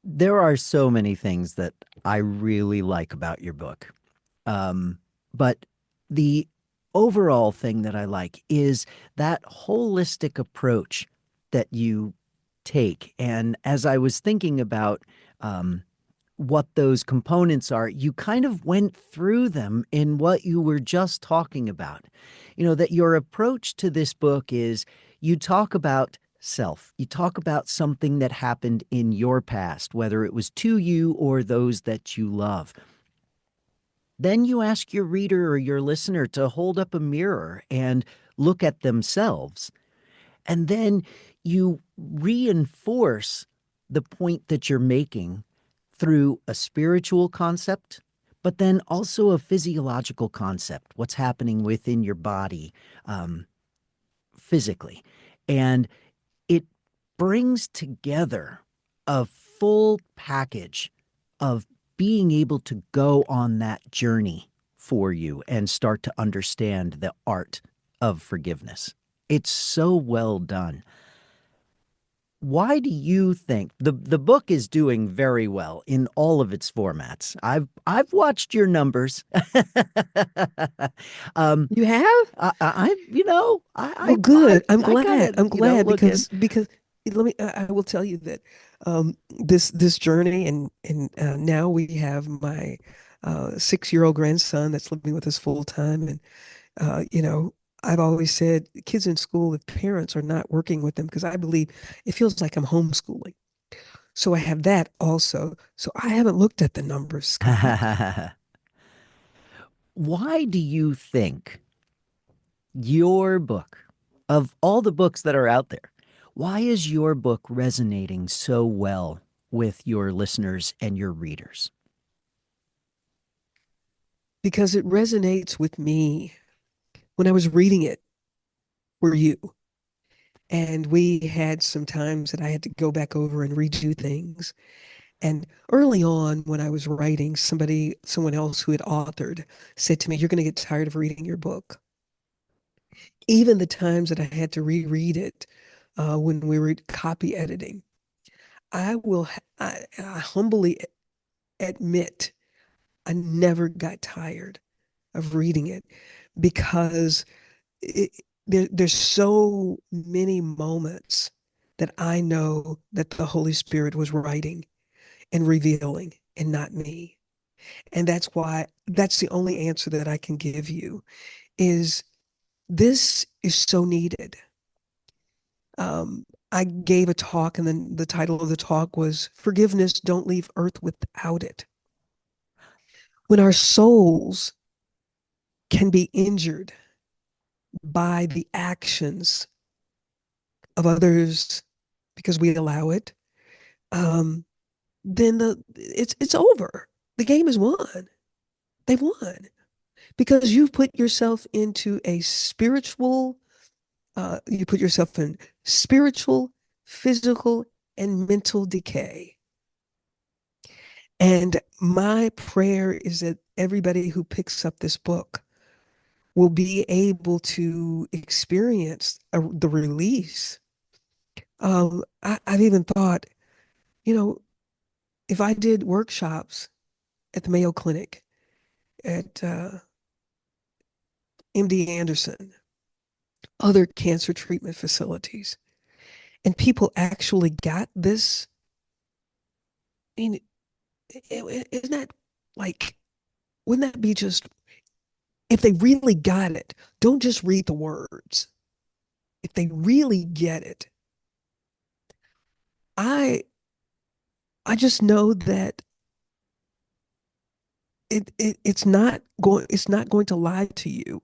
There are so many things that I really like about your book. But the overall thing that I like is that holistic approach that you take. And as I was thinking about um, what those components are, you kind of went through them in what you were just talking about. You know, that your approach to this book is you talk about self, you talk about something that happened in your past, whether it was to you or those that you love. Then you ask your reader or your listener to hold up a mirror and look at themselves. And then you reinforce the point that you're making through a spiritual concept, but then also a physiological concept, what's happening within your body um, physically. And it brings together a full package of being able to go on that journey for you and start to understand the art of forgiveness. It's so well done. Why do you think the book is doing very well in all of its formats? I've watched your numbers. um, You have? I you know Well, good. I got it. I'm You know, glad looking. because let me. I will tell you that this journey and now we have my 6-year-old grandson that's living with us full time, and you know, I've always said kids in school, if parents are not working with them, because I believe it feels like I'm homeschooling. So I have that also. So I haven't looked at the numbers, Scott. Why do you think your book, of all the books that are out there, why is your book resonating so well with your listeners and your readers? Because it resonates with me when I was reading it for you. And we had some times that I had to go back over and redo things. And early on, when I was writing, someone else who had authored said to me, "You're going to get tired of reading your book." Even the times that I had to reread it when we were copy editing, I humbly admit I never got tired of reading it because it, there's so many moments that I know that the Holy Spirit was writing and revealing and not me. And that's the only answer that I can give you is this is so needed. I gave a talk, and then the title of the talk was Forgiveness, Don't Leave Earth Without It. When our souls can be injured by the actions of others because we allow it, um, then it's over. The game is won. They've won because you've put yourself into a spiritual. You put yourself in spiritual, physical, and mental decay. And my prayer is that everybody who picks up this book will be able to experience the release. I've even thought, you know, if I did workshops at the Mayo Clinic, at MD Anderson, other cancer treatment facilities, and people actually got this, I mean, isn't that like, wouldn't that be just, if they really got it, don't just read the words. If they really get it, I I just know that it's not going to lie to you.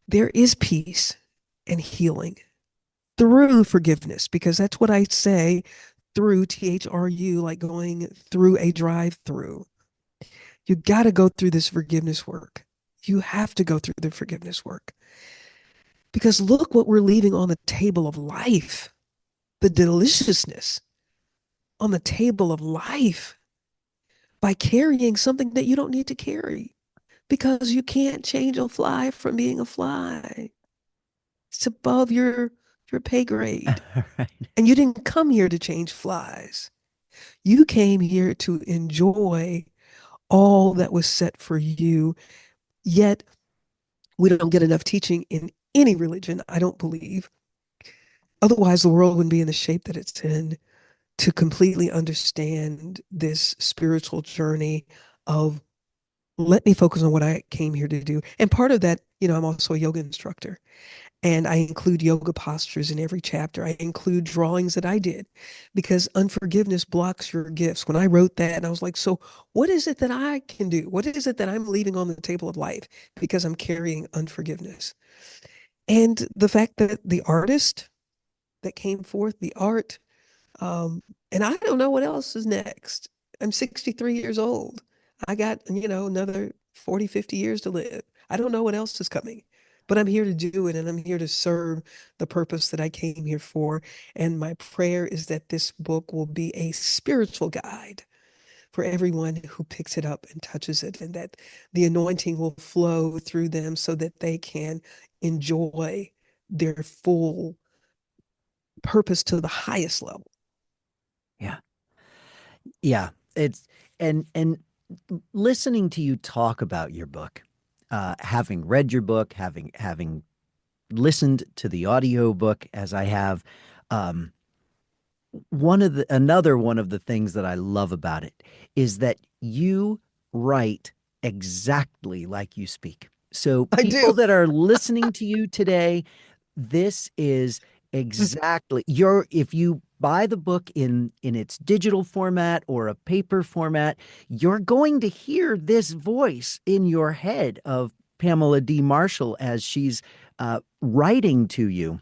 There is peace and healing through forgiveness, because that's what I say, through THRU, like going through a drive-through. You got to go through this forgiveness work. You have to go through the forgiveness work because look what we're leaving on the table of life, the deliciousness on the table of life by carrying something that you don't need to carry because you can't change a fly from being a fly. It's above your pay grade. Right. And you didn't come here to change flies. You came here to enjoy all that was set for you. Yet we don't get enough teaching in any religion, I don't believe. Otherwise, the world wouldn't be in the shape that it's in to completely understand this spiritual journey of let me focus on what I came here to do. And part of that, I'm also a yoga instructor. And I include yoga postures in every chapter. I include drawings that I did because unforgiveness blocks your gifts. When I wrote that, and I was like, so what is it that I can do? What is it that I'm leaving on the table of life because I'm carrying unforgiveness? And the fact that the artist that came forth, the art, um, and I don't know what else is next. I'm 63 years old. I got, another 40, 50 years to live. I don't know what else is coming, but I'm here to do it and I'm here to serve the purpose that I came here for. And my prayer is that this book will be a spiritual guide for everyone who picks it up and touches it, and that the anointing will flow through them so that they can enjoy their full purpose to the highest level. Yeah. Yeah. It's and listening to you talk about your book, having read your book, having listened to the audio book as I have, um, another one of the things that I love about it is that you write exactly like you speak. So I people do. that are listening to you today, this is exactly your if you buy the book in its digital format or a paper format, you're going to hear this voice in your head of Pamela D. Marshall as she's writing to you.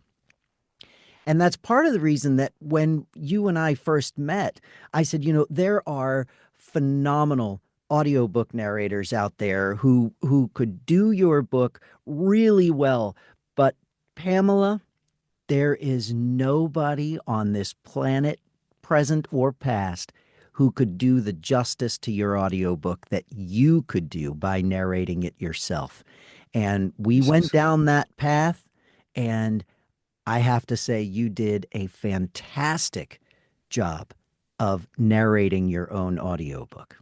And that's part of the reason that when you and I first met, I said, there are phenomenal audiobook narrators out there who could do your book really well. But Pamela, there is nobody on this planet, present or past, who could do the justice to your audiobook that you could do by narrating it yourself. And we You're so went sweet. down that path, and I have to say, you did a fantastic job of narrating your own audiobook.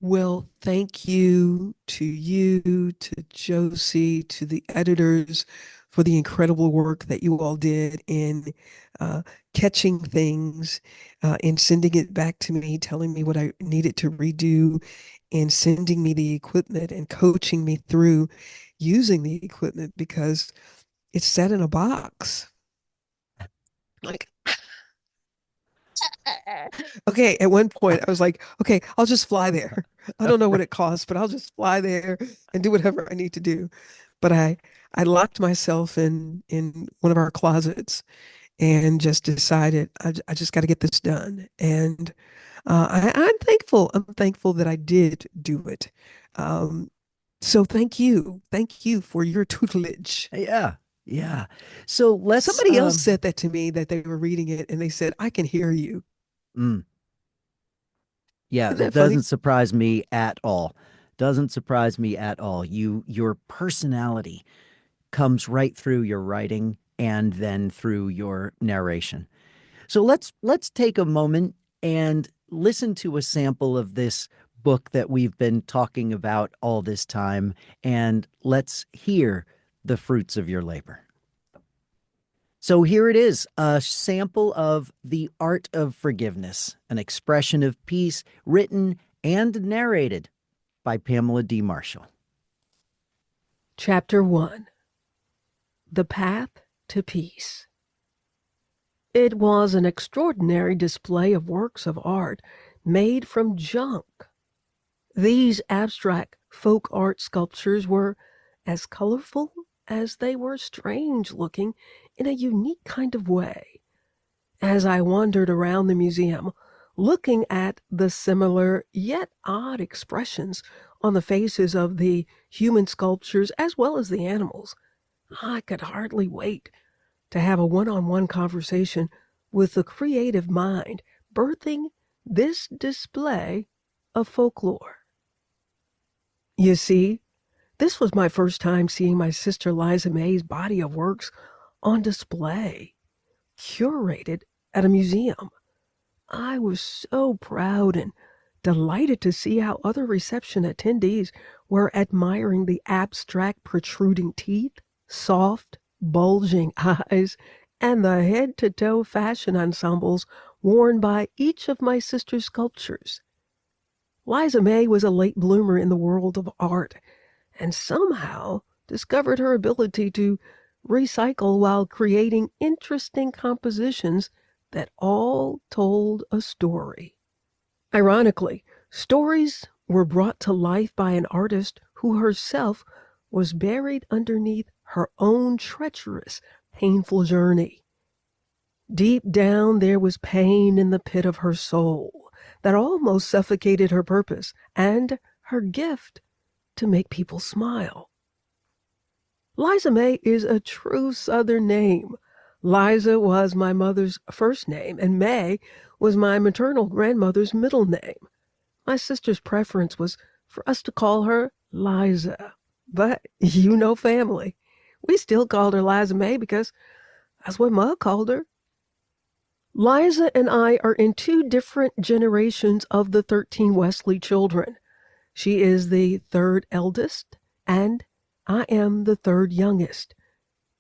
Well, thank you, to Josie, to the editors for the incredible work that you all did in uh, catching things, and sending it back to me, telling me what I needed to redo, and sending me the equipment and coaching me through using the equipment because it's set in a box. Like, okay, at one point I was like, okay, I'll just fly there. I don't know what it costs, but I'll just fly there and do whatever I need to do. But I locked myself in one of our closets and just decided I just got to get this done. And I'm thankful. I'm thankful that I did do it. Um, so thank you for your tutelage. Yeah, yeah. So let's Somebody else said that to me that they were reading it and they said, I can hear you. mm, yeah, Isn't it that funny? doesn't surprise me at all. Doesn't surprise me at all. Your personality comes right through your writing and then through your narration. So let's take a moment and listen to a sample of this book that we've been talking about all this time, and let's hear the fruits of your labor. So here it is, a sample of The Art of Forgiveness, an expression of peace written and narrated by Pamela D. Marshall. Chapter 1. The Path to Peace. It was an extraordinary display of works of art made from junk. These abstract folk art sculptures were as colorful as they were strange looking in a unique kind of way. As I wandered around the museum, looking at the similar yet odd expressions on the faces of the human sculptures as well as the animals, I could hardly wait to have a one-on-one conversation with the creative mind birthing this display of folklore. You see, this was my first time seeing my sister Liza May's body of works on display, curated at a museum. I was so proud and delighted to see how other reception attendees were admiring the abstract protruding teeth, soft, bulging eyes, and the head to toe fashion ensembles worn by each of my sister's sculptures. Liza May was a late bloomer in the world of art and somehow discovered her ability to recycle while creating interesting compositions that all told a story. Ironically, stories were brought to life by an artist who herself was buried underneath her own treacherous, painful journey. Deep down, there was pain in the pit of her soul that almost suffocated her purpose and her gift to make people smile. Liza May is a true Southern name. Liza was my mother's first name, and May was my maternal grandmother's middle name. My sister's preference was for us to call her Liza. But you know family. We still called her Liza May because that's what Ma called her. Liza and I are in two different generations of the 13 Wesley children. She is the third eldest, and I am the third youngest.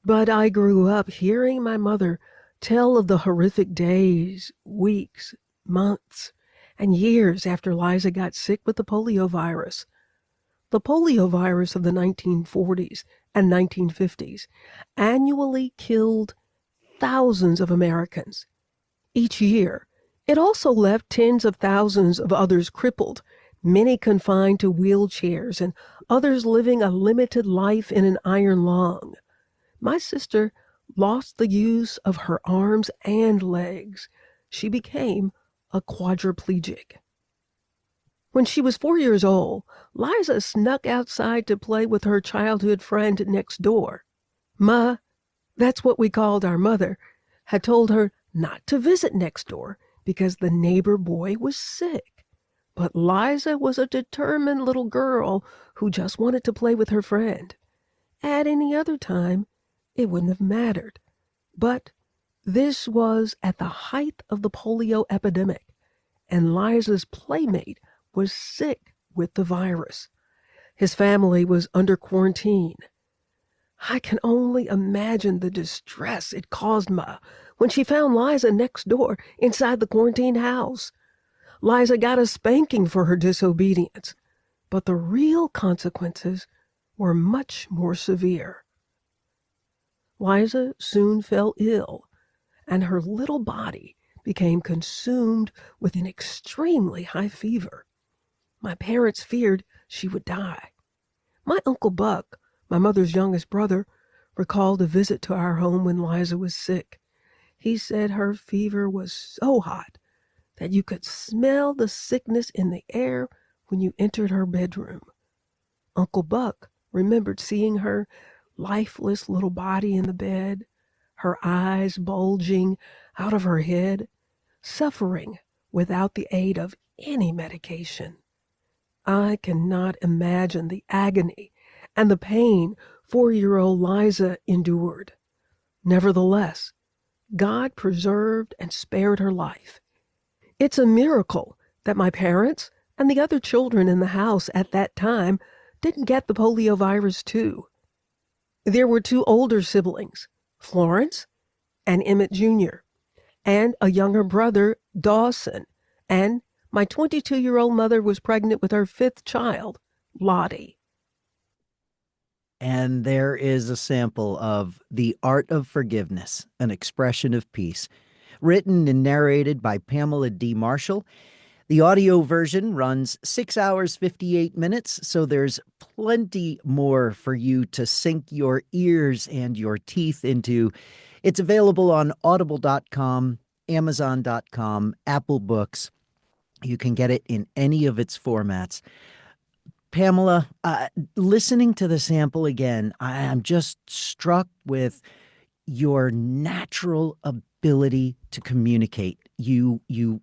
But I grew up hearing my mother tell of the horrific days, weeks, months, and years after Liza got sick with the polio virus. The polio virus of the 1940s and 1950s annually killed thousands of Americans. Each year, it also left tens of thousands of others crippled, many confined to wheelchairs, and others living a limited life in an iron lung. My sister lost the use of her arms and legs. She became a quadriplegic. When she was 4 years old, Liza snuck outside to play with her childhood friend next door. Ma, that's what we called our mother, had told her not to visit next door because the neighbor boy was sick. But Liza was a determined little girl who just wanted to play with her friend. At any other time, it wouldn't have mattered. But this was at the height of the polio epidemic, and Liza's playmate was sick with the virus. His family was under quarantine. I can only imagine the distress it caused Ma when she found Liza next door inside the quarantine house. Liza got a spanking for her disobedience, but the real consequences were much more severe. Liza soon fell ill, and her little body became consumed with an extremely high fever. My parents feared she would die. My Uncle Buck, my mother's youngest brother, recalled a visit to our home when Liza was sick. He said her fever was so hot that you could smell the sickness in the air when you entered her bedroom. Uncle Buck remembered seeing her lifeless little body in the bed, her eyes bulging out of her head, suffering without the aid of any medication. I cannot imagine the agony and the pain 4-year-old Liza endured. Nevertheless, God preserved and spared her life. It's a miracle that my parents and the other children in the house at that time didn't get the polio virus too. There were 2 older siblings, Florence and Emmett Jr., and a younger brother, Dawson, and my 22-year-old mother was pregnant with her 5th child, Lottie. And there is a sample of The Art of Forgiveness, an Expression of Peace, written and narrated by Pamela D. Marshall. The audio version runs 6 hours, 58 minutes, so there's plenty more for you to sink your ears and your teeth into. It's available on audible.com, amazon.com, Apple Books. You can get it in any of its formats. Pamela, listening to the sample again, I'm just struck with your natural ability to communicate. You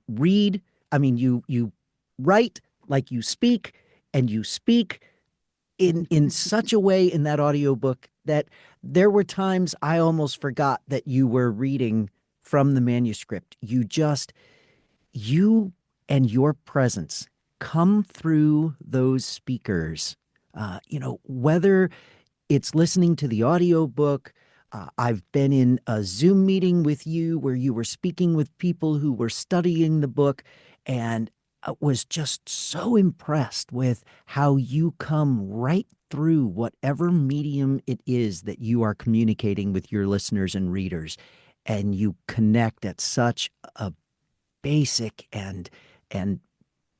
read, you write like you speak, and you speak in such a way in that audiobook that there were times I almost forgot that you were reading from the manuscript. you and your presence come through those speakers. Whether it's listening to the audiobook. I've been in a Zoom meeting with you where you were speaking with people who were studying the book, and I was just so impressed with how you come right through whatever medium it is that you are communicating with your listeners and readers, and you connect at such a basic and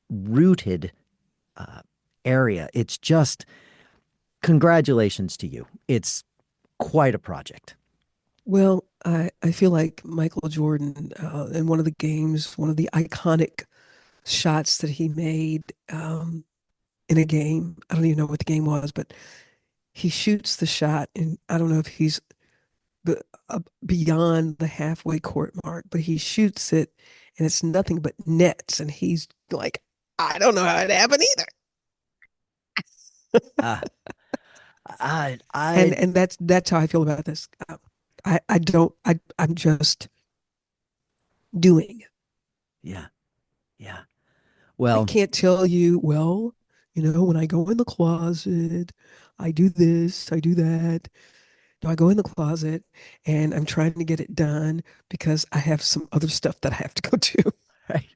rooted uh, area. It's just congratulations to you. It's quite a project. Well, I feel like Michael Jordan in one of the games, one of the iconic shots that he made in a game. I don't even know what the game was, but he shoots the shot, and I don't know if he's beyond the halfway court mark, but he shoots it, and it's nothing but nets, and he's like, I don't know how it happened either. Uh, I, And I, that's how I feel about this. I don't I'm just doing. yeah, yeah. I Well, can't tell you, well, when I go in the closet, I do this, I do that. No, I go in the closet and I'm trying to get it done because I have some other stuff that I have to go do. right.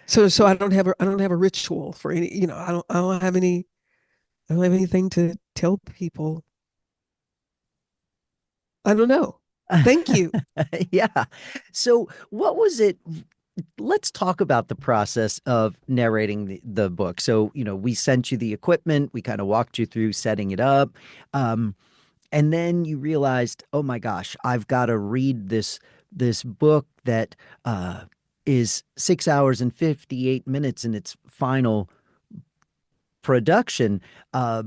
So I don't have a ritual for any, I don't have anything to tell people. I don't know. Thank you. Yeah. So, what was it? Let's talk about the process of narrating the book. So, we sent you the equipment, we kind of walked you through setting it up. Um, and then you realized, oh my gosh, I've got to read this book that is 6 hours and 58 minutes in its final production. Uh,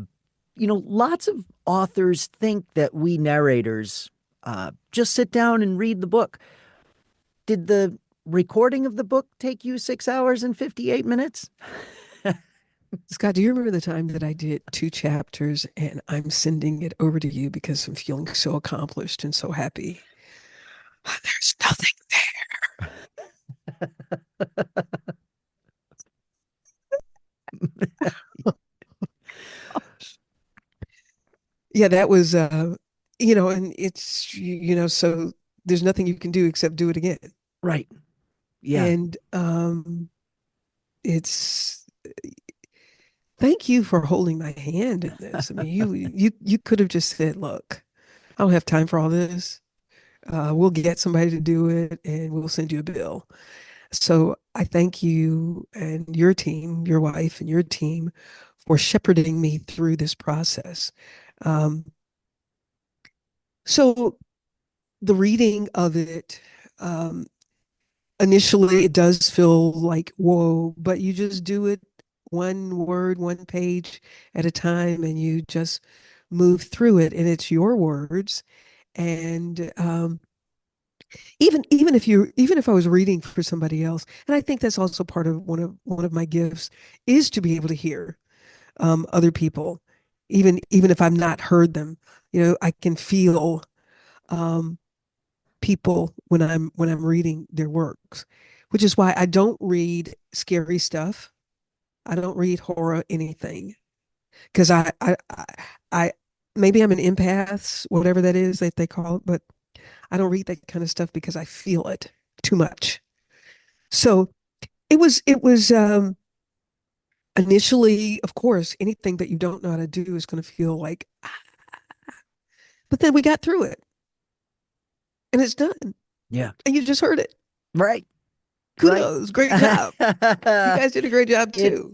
lots of authors think that we narrators just sit down and read the book. Did the recording of the book take you 6 hours and 58 minutes? Scott, do you remember the time that I did 2 chapters and I'm sending it over to you because I'm feeling so accomplished and so happy? There's nothing there. Yeah, that was and it's so there's nothing you can do except do it again. Right. Yeah. And it's thank you for holding my hand in this. I mean, you could have just said, "Look, I don't have time for all this. We'll get somebody to do it, and we'll send you a bill." So I thank you and your team, your wife and your team, for shepherding me through this process. Um, so the reading of it, um, initially it does feel like whoa, but you just do it one word, one page at a time, and you just move through it, and it's your words. And even if I was reading for somebody else, and I think that's also part of one of my gifts is to be able to hear other people, even if I'm not heard them. I can feel um, people when I'm reading their works, which is why I don't read scary stuff. I don't read horror anything because I maybe I'm an empath, whatever that is that they call it, but I don't read that kind of stuff because I feel it too much. So it was initially, of course, anything that you don't know how to do is going to feel like, but then we got through it and it's done Yeah. and you just heard it. Right. Right. Kudos, great job. You guys did a great job it too.